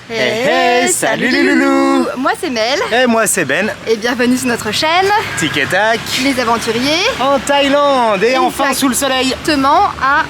Hey, salut les loulous. Moi c'est Mel. Et moi c'est Ben. Et bienvenue sur notre chaîne Tic et tac. Les aventuriers En Thaïlande et enfin sous le soleil. Exactement à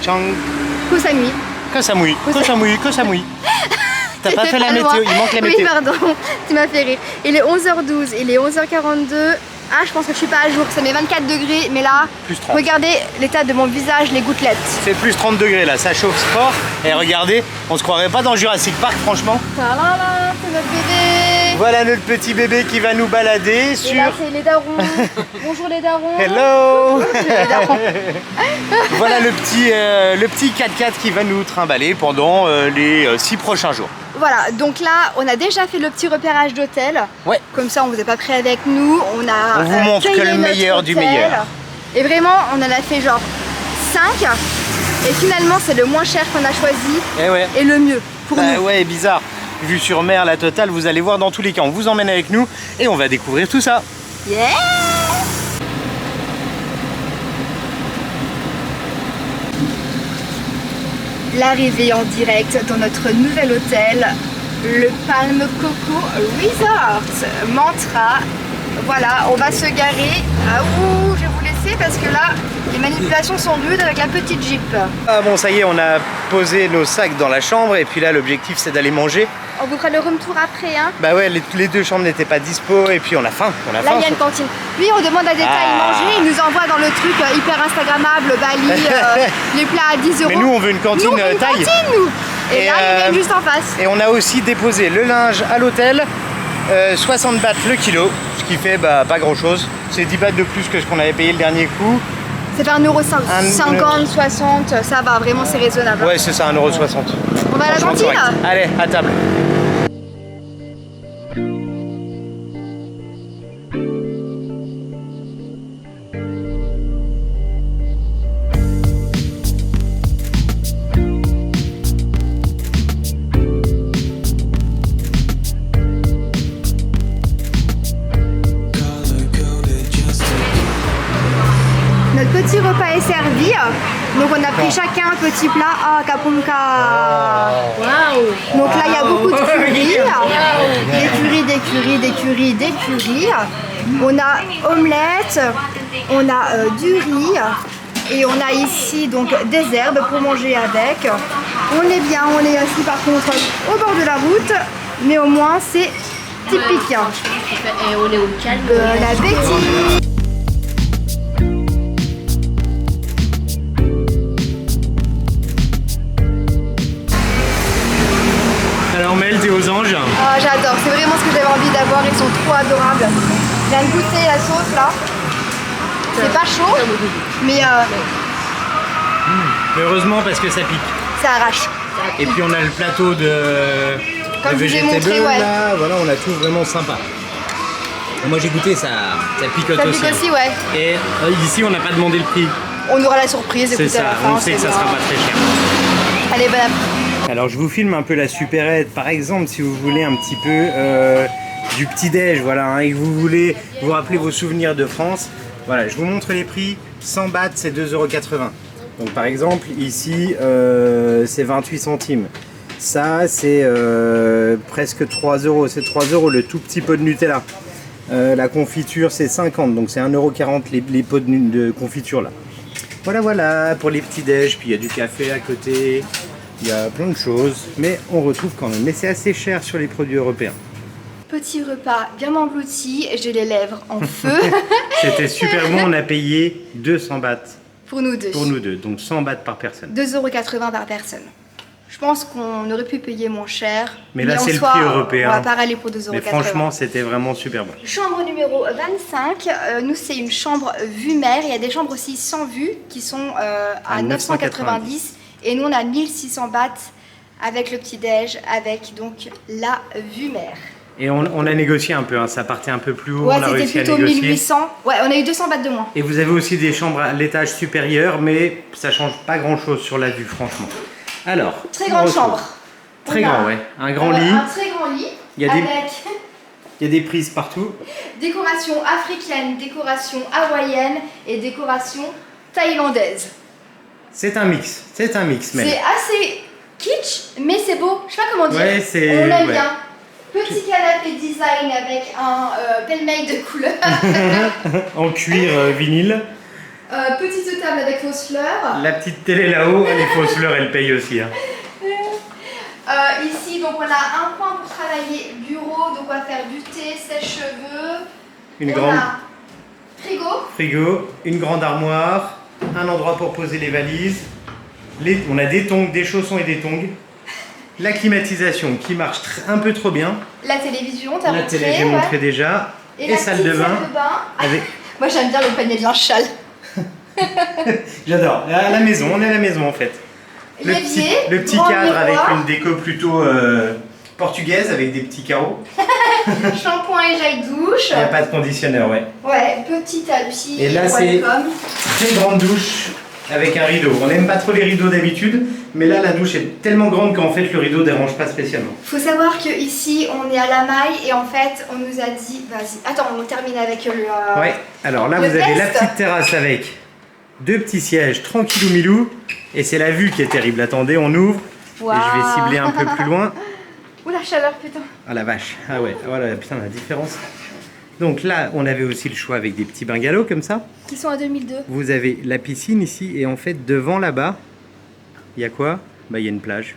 Chang... Koh Samui. Koh Samui. Koh Samui. Koh Samui. T'as pas fait la météo, il manque la météo. Oui pardon, tu m'as fait rire. Il est 11h12, il est 11h42. Ah, je pense que je suis pas à jour, ça met 24 degrés, mais là, Plus 30. regardez l'état de mon visage, les gouttelettes. C'est plus 30 degrés là, ça chauffe fort. Et regardez, on se croirait pas dans Jurassic Park franchement. Talala, c'est notre bébé. Voilà notre petit bébé qui va nous balader sur... Et là, c'est les darons. Bonjour les darons. Hello. Les darons. Voilà le petit 4x4 qui va nous trimballer pendant les 6 prochains jours. Voilà, donc là, on a déjà fait le petit repérage d'hôtel. Ouais. Comme ça, on vous est pas pris avec nous. On vous montre que le meilleur du meilleur. Et vraiment, on en a fait genre 5. Et finalement, c'est le moins cher qu'on a choisi. Et ouais. Et le mieux pour nous. Ouais, bizarre. Vue sur mer, la totale, vous allez voir dans tous les cas. On vous emmène avec nous et on va découvrir tout ça. Yeah! L'arrivée en direct dans notre nouvel hôtel, le Palm Coco Resort, Mantra. Voilà, on va se garer. Ah ouh, je vais vous laisser parce que là, les manipulations sont rudes avec la petite Jeep. Ah bon, ça y est, on a posé nos sacs dans la chambre et puis là, l'objectif, c'est d'aller manger. On vous fera le room tour après, hein. Bah ouais, les deux chambres n'étaient pas dispo et puis on a faim. Là, il y a une cantine. Lui, on demande à des Thaïs manger, il nous envoie dans le truc hyper instagrammable, Bali, les plats à 10 €. Mais nous, on veut une cantine nous, on veut une Thaï. cantine, nous. Et là, ils viennent juste en face. Et on a aussi déposé le linge à l'hôtel, 60 bahts le kilo, ce qui fait pas grand chose. C'est 10 bahts de plus que ce qu'on avait payé le dernier coup. C'est pas 1,50 €, 60, ça va, vraiment c'est raisonnable. Ouais, c'est ça, 1,60 €. On va à la cantine là. Allez, à table. Notre petit repas est servi. Donc on a pris chacun un petit plat. Ah, kapunka. Wow. Donc là il y a beaucoup de curry. Des curry. On a omelette, on a du riz. Et on a ici donc des herbes pour manger avec. On est bien, on est assis par contre au bord de la route. Mais au moins c'est typique. Et on est au calme. Bon appétit. Alors Mel, t'es aux anges. Ah, j'adore, c'est vraiment ce que j'avais envie d'avoir, ils sont trop adorables. Je viens de goûter la sauce là. C'est pas chaud, mais Heureusement parce que ça pique. ça arrache. Et puis on a le plateau de Comme je vous ai montré, vegetable, ouais. là, voilà, on a tout vraiment sympa. Moi j'ai goûté, ça picote Ça aussi. pique aussi, ouais. Et ici on n'a pas demandé le prix. On aura la surprise, C'est écoutez à ça, la fin. on sait que ça sera pas très cher. Allez, bon appétit. Alors je vous filme un peu la supérette, par exemple si vous voulez un petit peu du petit-déj, voilà, hein, et que vous voulez vous rappeler vos souvenirs de France. Voilà, je vous montre les prix, 100 bahts c'est 2,80 €. Donc par exemple ici c'est 28 centimes. Ça c'est presque 3 €, c'est 3 € le tout petit pot de Nutella. La confiture c'est 50, donc c'est 1,40 € les pots de confiture là. Voilà pour les petits déj, puis il y a du café à côté, il y a plein de choses, mais on retrouve quand même. Mais c'est assez cher sur les produits européens. Petit repas bien englouti, j'ai les lèvres en feu. C'était super bon, on a payé 200 bahts Pour nous deux. pour nous deux, donc 100 bahts par personne. 2,80 € par personne. Je pense qu'on aurait pu payer moins cher. Mais là en c'est le soi, prix européen. On va pas râler pour 2,80 €. Mais franchement c'était vraiment super bon. Chambre numéro 25, nous c'est une chambre vue mer, il y a des chambres aussi sans vue qui sont à 990 et nous on a 1600 bahts avec le petit déj, avec donc la vue mer. Et on a négocié un peu, hein, ça partait un peu plus haut, Ouais, on a c'était réussi à plutôt négocier. 1800, ouais on a eu 200 bahts de moins. Et vous avez aussi des chambres à l'étage supérieur, mais ça change pas grand chose sur la vue franchement. Alors, Très on grande retrouve. chambre. Très On a grand, ouais. Un grand lit. Un très grand lit Il y a des- avec Il y a des prises partout. décoration africaine, décoration hawaïenne et décoration thaïlandaise. C'est un mix, mais C'est assez kitsch, mais c'est beau. Je sais pas comment dire. Ouais, c'est... On aime ouais. bien. Petit canapé design avec un pêle-mêle de couleurs. En cuir vinyle. Petite table avec fausse fleurs. La petite télé là-haut, les fausses fleurs, elles payent aussi. Hein. Ici, donc on a un coin pour travailler, bureau, donc on va faire du thé, sèche-cheveux. Une On grande a frigo. frigo, une grande armoire, un endroit pour poser les valises. On a des tongs, des chaussons et des tongs. La climatisation qui marche un peu trop bien. La télévision, t'as La montré. télé, j'ai montré déjà. Et la salle de petite bain. salle de bain. Avec... Moi j'aime bien le panier de linge châle. J'adore. À la maison, on est à la maison en fait. L'évier, Le petit grand cadre avec miroir. une déco plutôt portugaise avec des petits carreaux. Shampoing et gel douche. Il n'y a pas de conditionneur, ouais. Ouais, petit tapis. Et là, c'est welcome. très grande douche avec un rideau. On n'aime pas trop les rideaux d'habitude, mais là, la douche est tellement grande qu'en fait, le rideau ne dérange pas spécialement. Faut savoir que ici on est à la maille et en fait on nous a dit, vas-y, attends, on termine avec le. Ouais, alors là, Le vous avez la best. petite terrasse avec deux petits sièges tranquillou milou. Et c'est la vue qui est terrible. Attendez, on ouvre. Waouh. Et je vais cibler un peu plus loin. Ouh la chaleur, putain. Ah la vache. Ah ouais, voilà, putain, la différence. Donc là, on avait aussi le choix avec des petits bungalows comme ça. Qui sont à 2002. Vous avez la piscine ici et en fait devant là-bas, il y a quoi? Bah il y a une plage.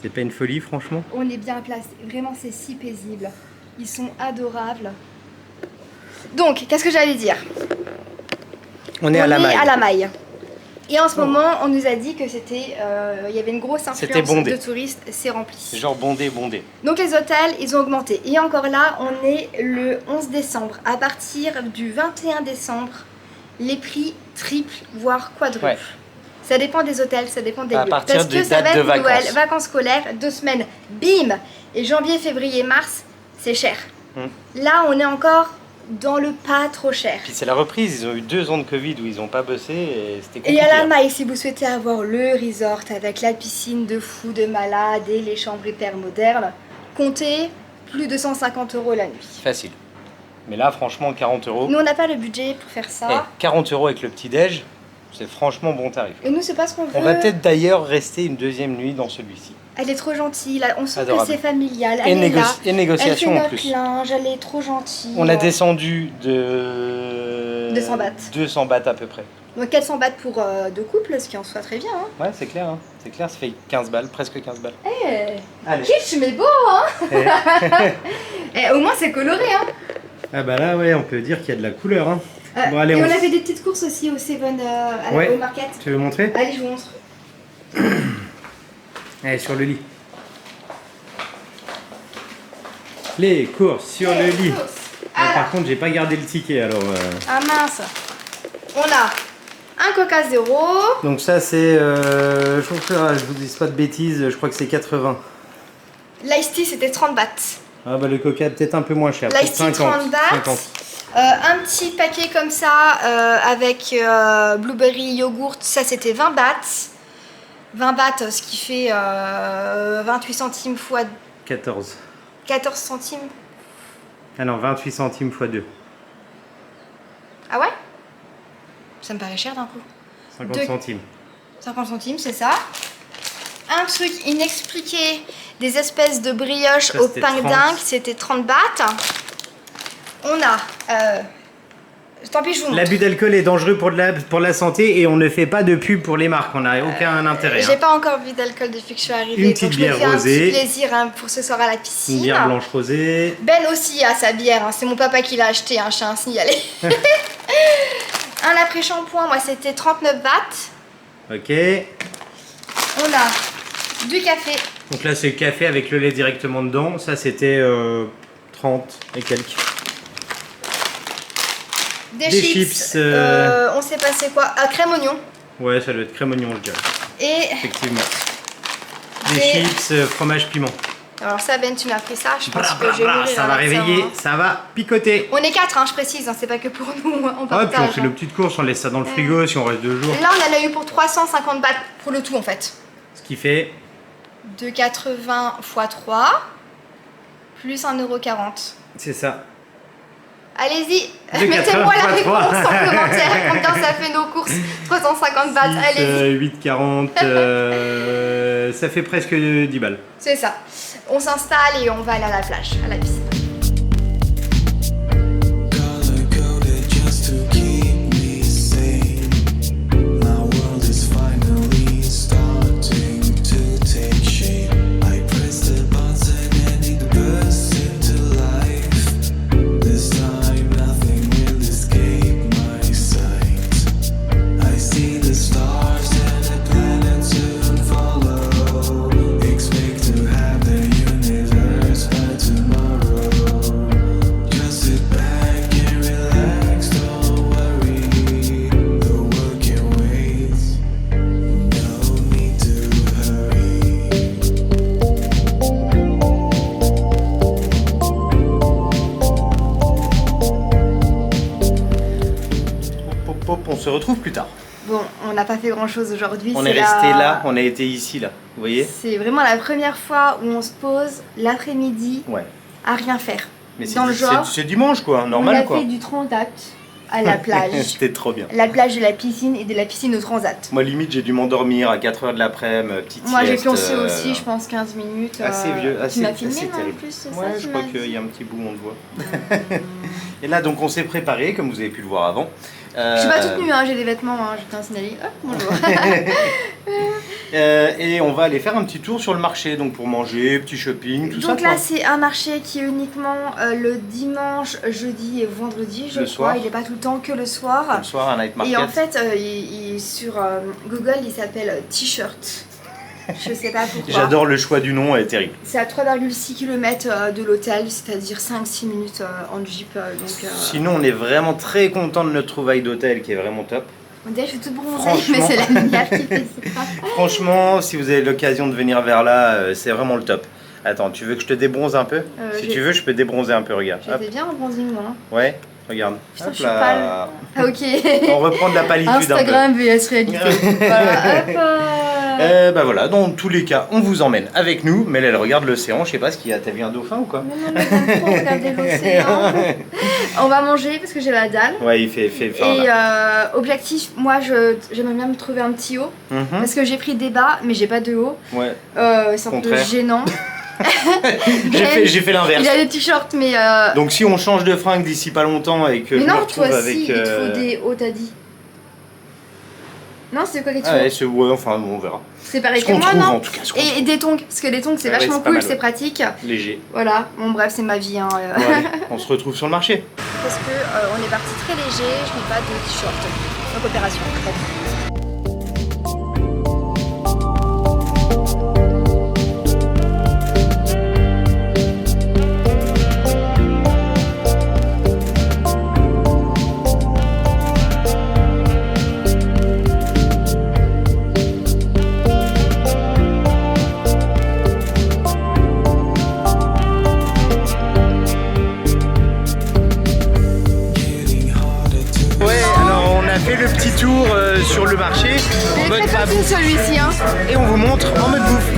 C'est pas une folie franchement. On est bien placé, vraiment c'est si paisible. Ils sont adorables. Donc, qu'est-ce que j'allais dire? On est à la maille. à la maille. Et en ce moment, on nous a dit que c'était, il y avait une grosse C'était influence bondé. de touristes, c'est rempli. Genre bondé, bondé. Donc les hôtels, ils ont augmenté. Et encore là, on est le 11 décembre. À partir du 21 décembre, les prix triplent, voire quadruplent. Ouais. Ça dépend des hôtels, ça dépend des À lieux. partir Parce des que ça dates va de être Noël, vacances. vacances scolaires, 2 semaines, bim. Et janvier, février, mars, c'est cher. Là, on est encore dans le pas trop cher. Puis c'est la reprise, ils ont eu 2 ans de Covid où ils n'ont pas bossé et c'était Et compliqué. à la maille, si vous souhaitez avoir le resort avec la piscine de fou, de malade et les chambres hyper modernes, comptez plus de 150 € la nuit. Facile. Mais là franchement 40 euros. Nous, on n'a pas le budget pour faire ça. 40 euros avec le petit déj, c'est franchement bon tarif. Et nous, c'est pas ce qu'on veut. On va peut-être d'ailleurs rester une deuxième nuit dans celui-ci. Elle est trop gentille, là, on sent Adorable. que c'est familial. Et, Elle est là. et Elle négociation fait en notre plus. linge, elle est trop gentille. On a descendu de 200 bahts. 200 bahts à peu près. Donc 400 bahts pour 2 couples, ce qui en soit très bien. Hein. Ouais, c'est clair, hein. C'est clair, ça fait 15 balles, presque 15 balles. Eh, kitsch mais beau, hein. Et au moins c'est coloré, hein. Ah bah là, ouais, on peut dire qu'il y a de la couleur, hein. Bon, allez, et on on- a fait des petites courses aussi au Seven à la Ouais. Home Market. Tu veux montrer? Allez, je vous montre. Allez, sur le lit. Les courses sur le lit. Courses. Ah, Alors, par contre, j'ai pas gardé le ticket, alors... ah mince. On a un Coca Zéro. Donc ça, c'est... je vous dis pas de bêtises, je crois que c'est 80. L'ice tea c'était 30 bahts. Ah bah le coca peut-être un peu moins cher, L'ice peut-être tea 50. 30 bahts. 50. Un petit paquet comme ça avec blueberry yogourt, ça c'était 20 bahts. 20 bahts, ce qui fait 28 centimes fois 14. 14 centimes. Ah non, 28 centimes x 2. Ah ouais? Ça me paraît cher d'un coup. 50 Deux- centimes. 50 centimes, c'est ça. Un truc inexpliqué, des espèces de brioches Ça, au c'était pain 30. dingue, c'était 30 bahts. On a... tant pis, je vous montre. L'abus d'alcool est dangereux pour la santé et on ne fait pas de pub pour les marques, on n'a aucun intérêt. J'ai hein. pas encore bu d'alcool depuis que je suis arrivée, Une petite donc je me bière fais un rosée. petit plaisir hein, pour ce soir à la piscine. Une bière blanche rosée. Ben aussi a sa bière, hein, c'est mon papa qui l'a acheté, hein, je tiens à signaler. Un après-shampoing, moi c'était 39 bahts. Ok. On a du café, Donc là c'est le café avec le lait directement dedans. Ça c'était 30 et quelques. des Des chips, chips, on sait pas c'est quoi, crème oignon. Ouais, ça doit être crème oignon, je dirais. Et Effectivement. Des Des- chips, fromage piment. alors ça Ben tu m'as pris ça, je pense Bra, que bra, je vais bra, mourir ça avec va réveiller, hein. ça va picoter. On est 4 hein, je précise, hein, c'est pas que pour nous, on Ouais, puis on partage. fait hein. nos petites courses, on laisse ça dans le frigo si on reste 2 jours. Là on en a eu pour 350 bahts pour le tout en fait. Ce qui fait 2,80 x 3 plus 1,40 €. c'est ça. Allez-y, 2,80 mettez-moi la x 3. réponse en commentaire. Combien ça fait nos courses? 350 bahts, allez-y. 8,40, ça fait presque 10 balles. C'est ça. On s'installe et on va aller à la plage, à la piscine. On se retrouve plus tard. Bon, on n'a pas fait grand chose aujourd'hui. On est resté là, on a été ici là, vous voyez? C'est vraiment la première fois où on se pose l'après-midi à rien faire. Mais dans le genre, c'est dimanche quoi, normal quoi. On a fait du transat à la plage. C'était trop bien. La plage de la piscine et de la piscine au transat. Moi limite j'ai dû m'endormir à 4h de l'après-midi, petite Moi sieste. j'ai pioncé aussi, je pense 15 minutes. Assez vieux, assez, tu m'as filmé assez non, terrible. en plus, c'est Ouais, ça, je crois qu'il y a un petit bout, on le voit. Et là donc on s'est préparé, comme vous avez pu le voir avant. Je suis pas toute nue, hein, j'ai des vêtements, hein, je tiens à signaler. Hop, bonjour. Et on va aller faire un petit tour sur le marché, donc pour manger, petit shopping, tout ça. Donc là c'est un marché qui est uniquement le dimanche, jeudi et vendredi, je crois. Il n'est pas tout le temps que le soir. Le soir, un night market. Et en fait, sur Google, il s'appelle T-shirt. Je sais pas pourquoi. J'adore le choix du nom, elle est terrible. C'est à 3,6 km de l'hôtel, c'est-à-dire 5-6 minutes en Jeep. Donc, sinon, on est vraiment très content de notre trouvaille d'hôtel qui est vraiment top. On dirait que je suis toute bronzée, mais c'est la lumière qui fait ça. Franchement, si vous avez l'occasion de venir vers là, c'est vraiment le top. Attends, tu veux que je te débronze un peu? Si tu veux, je peux débronzer un peu, regarde. J'étais bien en bronzing, moi. Ouais, regarde. Putain, je suis pâle. Ah, ok. On reprend de la pâlitude Instagram un peu. vs réalité. Voilà, hop. Bah voilà, dans tous les cas, on vous emmène avec nous. Mais là, elle regarde l'océan. Je sais pas ce qu'il y a. T'as vu un dauphin ou quoi? Non, mais j'aime trop regarder l'océan. On va manger parce que j'ai la dalle. Ouais, il fait faim. Et objectif, moi, j'aimerais bien me trouver un petit haut. Parce que j'ai pris des bas, mais j'ai pas de haut. Ouais. C'est un peu gênant. J'ai fait l'inverse. Il a des t-shirts, mais. Donc si on change de fringue d'ici pas longtemps et que mais je me non, retrouve toi, avec. Si, il te faut des hauts, t'as dit. Non, c'est quoi que tu ouais, enfin bon, on verra. C'est pareil que moi, non. En tout cas, et des tongs, parce que les tongs c'est vachement cool, c'est pratique. Léger. Voilà, bon bref, c'est ma vie. Hein. Ouais, on se retrouve sur le marché. Parce que on est parti très léger, je n'ai pas de t-shirt. Donc opération. Le petit tour sur le marché en mode pas bouffe. Celui-ci, hein. Et on vous montre en mode bouffe.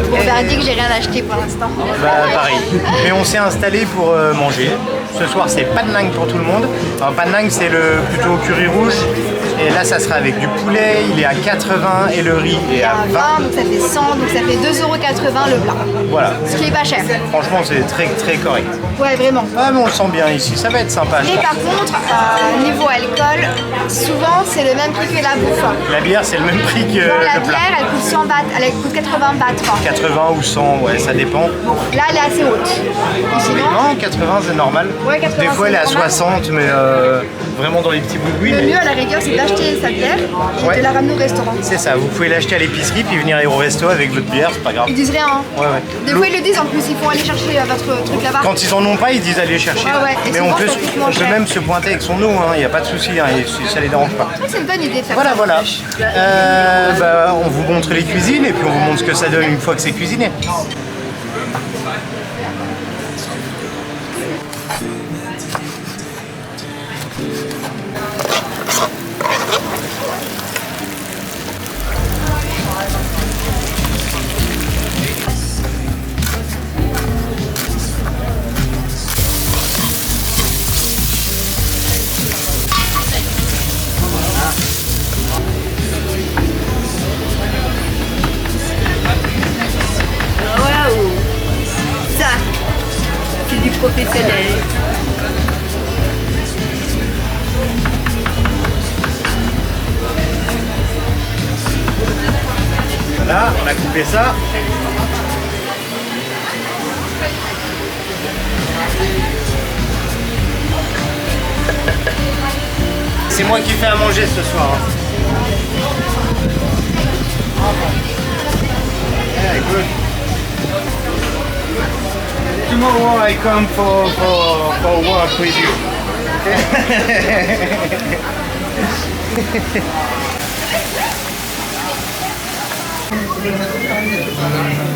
Bon, verdict, j'ai rien acheté pour l'instant. Bah pareil. Mais on s'est installé pour manger. Ce soir c'est pas de langue pour tout le monde. Alors, pas de langue c'est le plutôt curry rouge. Et là ça sera avec du poulet, il est à 80 et le riz est à 20. Donc ça fait 100, donc ça fait 2,80 € le plat. Voilà. Ce qui est pas cher. Franchement c'est très correct. Ouais vraiment. Ah mais on le sent bien ici, ça va être sympa. Et par contre, niveau alcool, souvent c'est le même prix que la bouffe. La bière c'est le même prix que la le plat. bière elle coûte 100 bahts, elle coûte 80 bahts. 80 ou 100, ouais ça dépend. Bon, là elle est assez haute. Sinon, non, 80 c'est normal. Ouais, 80, des fois elle est à 60 mais vraiment dans les petits bout-bout. Le mieux à la rigueur c'est d'acheter sa bière et de la ramener au restaurant. C'est ça, vous pouvez l'acheter à l'épicerie puis venir au resto avec votre bière, c'est pas grave. Ils disent rien. Hein. Ouais. Des fois ils le disent en plus, ils font aller chercher votre truc là-bas. Quand ils en ont pas, ils disent aller chercher. Ouais. Mais on peut même se pointer avec son eau, il n'y a pas de souci, ça les dérange pas. C'est une bonne idée de faire voilà. On vous montre les cuisines et puis on vous montre ce que ça donne une fois que c'est cuisiné. professionnel. Voilà, on a coupé ça. C'est moi qui fais à manger ce soir. Yeah, good. Tomorrow I come for work with you.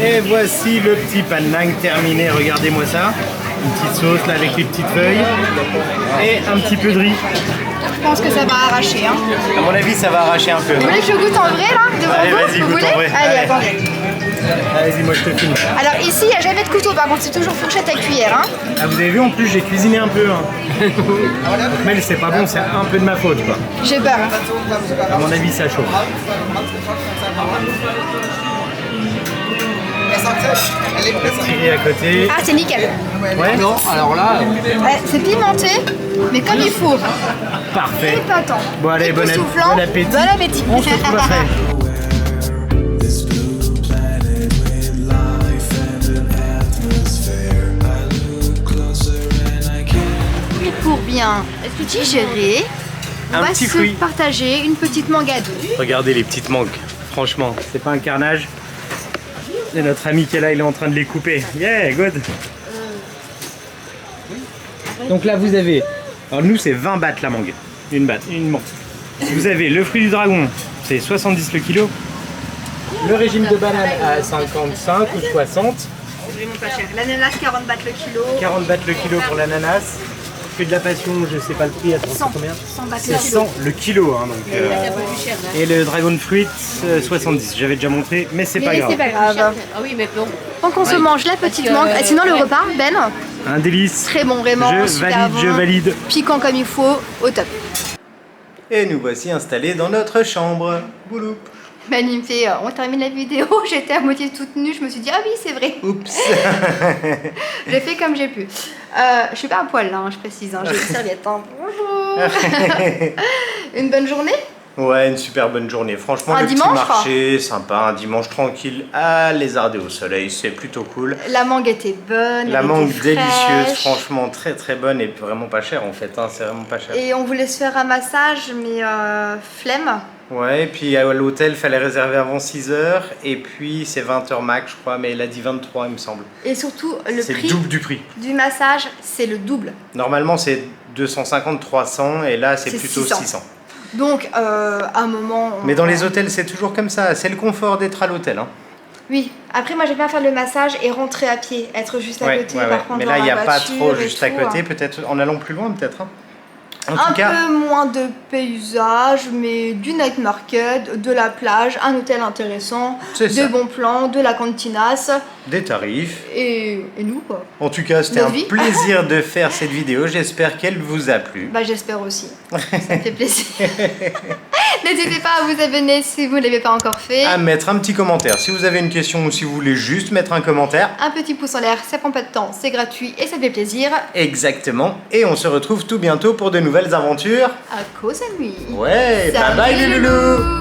Et voici le petit panang terminé, regardez-moi ça. Une petite sauce là avec les petites feuilles et un petit peu de riz. Je pense que ça va arracher. Hein. À mon avis, ça va arracher un peu. Vous voulez que je goûte en vrai là devant Allez, vous? vas-y, Vous goûte voulez? en vrai. Allez, Allez. attendez. Vas-y, moi je te filme. Alors ici, il n'y a jamais de couteau, par contre, c'est toujours fourchette à cuillère. Hein. Ah, vous avez vu, en plus, j'ai cuisiné un peu. Hein. Donc, Mel, c'est pas bon, c'est un peu de ma faute, quoi. J'ai peur. À mon avis, ça chauffe. Et à côté. Ah, c'est nickel. Ouais, Non, alors là, Ouais, c'est pimenté, mais comme il faut. parfait. Épatant. Bon, allez, bon Époustouflant. appétit. Bon appétit. On se retrouve après. This blue planet with life and an atmosphere. I look closer and I can't. Et pour bien digérer, on Un va petit se fruit. partager une petite mangue à deux. Regardez les petites mangues. Franchement, c'est pas un carnage. Et notre ami qui est là, il est en train de les couper. Yeah, good. Donc là, vous avez. Alors, nous, c'est 20 bahts la mangue. Une mangue. Vous avez le fruit du dragon, c'est 70 le kilo. Le régime de banane à 55 ou 60. Vraiment pas cher. L'ananas, 40 bahts le kilo. 40 bahts le kilo pour l'ananas. Fruit de la passion, je sais pas le prix, attends, c'est 100. combien? 100 bahts C'est le kilo. 100 le kilo. Hein, donc, et le dragon fruit, 70. J'avais déjà montré, mais c'est pas Mais grave. c'est pas grave. Ah oui, mais bon. Donc on se mange la petite que, mangue. Sinon le ouais. repas, Ben, Un délice. très bon, vraiment. Je super valide, bon. je valide. Piquant comme il faut, au top. Et nous voici installés dans notre chambre. Bouloup. Ben il me fait, on termine la vidéo, j'étais à moitié toute nue, je me suis dit, ah oui c'est vrai. Oups. J'ai fait comme j'ai pu. Je suis pas à poil là, hein, je précise, hein, j'ai une serviette. Hein. Bonjour. Une bonne journée. Ouais, une super bonne journée. Franchement, Un le petit dimanche, marché, sympa, un dimanche tranquille à lézarder au soleil, c'est plutôt cool. La mangue était bonne. La elle mangue était délicieuse, fraîche. franchement très très bonne et vraiment pas chère en fait, hein, c'est vraiment pas cher. Et on voulait se faire un massage, mais flemme. Ouais, et puis à l'hôtel, fallait réserver avant 6h et puis c'est 20h max, je crois, mais il a dit 23, il me semble. Et surtout, le C'est le prix double du prix. du massage, c'est le double. Normalement, c'est 250, 300 et là, c'est C'est plutôt 600. 600. Donc, à un moment... Mais dans les hôtels, c'est toujours comme ça. C'est le confort d'être à l'hôtel. Hein. Oui, après moi j'aime bien faire le massage et rentrer à pied, être juste à Ouais, côté, ouais, ouais. par contre Mais dans là, il n'y la a pas voiture trop et juste à tout, côté. hein. Peut-être en allant plus loin, peut-être. Hein. En Un tout cas, peu moins de paysage, mais du night market, de la plage, un hôtel intéressant, C'est de ça. bons plans, de la cantinas des tarifs. et nous quoi. En tout cas, c'était Nos un vies. plaisir de faire cette vidéo. J'espère qu'elle vous a plu. Bah j'espère aussi, ça me fait plaisir. N'hésitez pas à vous abonner si vous ne l'avez pas encore fait. À mettre un petit commentaire si vous avez une question ou si vous voulez juste mettre un commentaire. Un petit pouce en l'air, ça prend pas de temps, c'est gratuit et ça fait plaisir. Exactement. Et on se retrouve tout bientôt pour de nouvelles aventures. À cause à nuit. Ouais, Salut bye bye les loulous.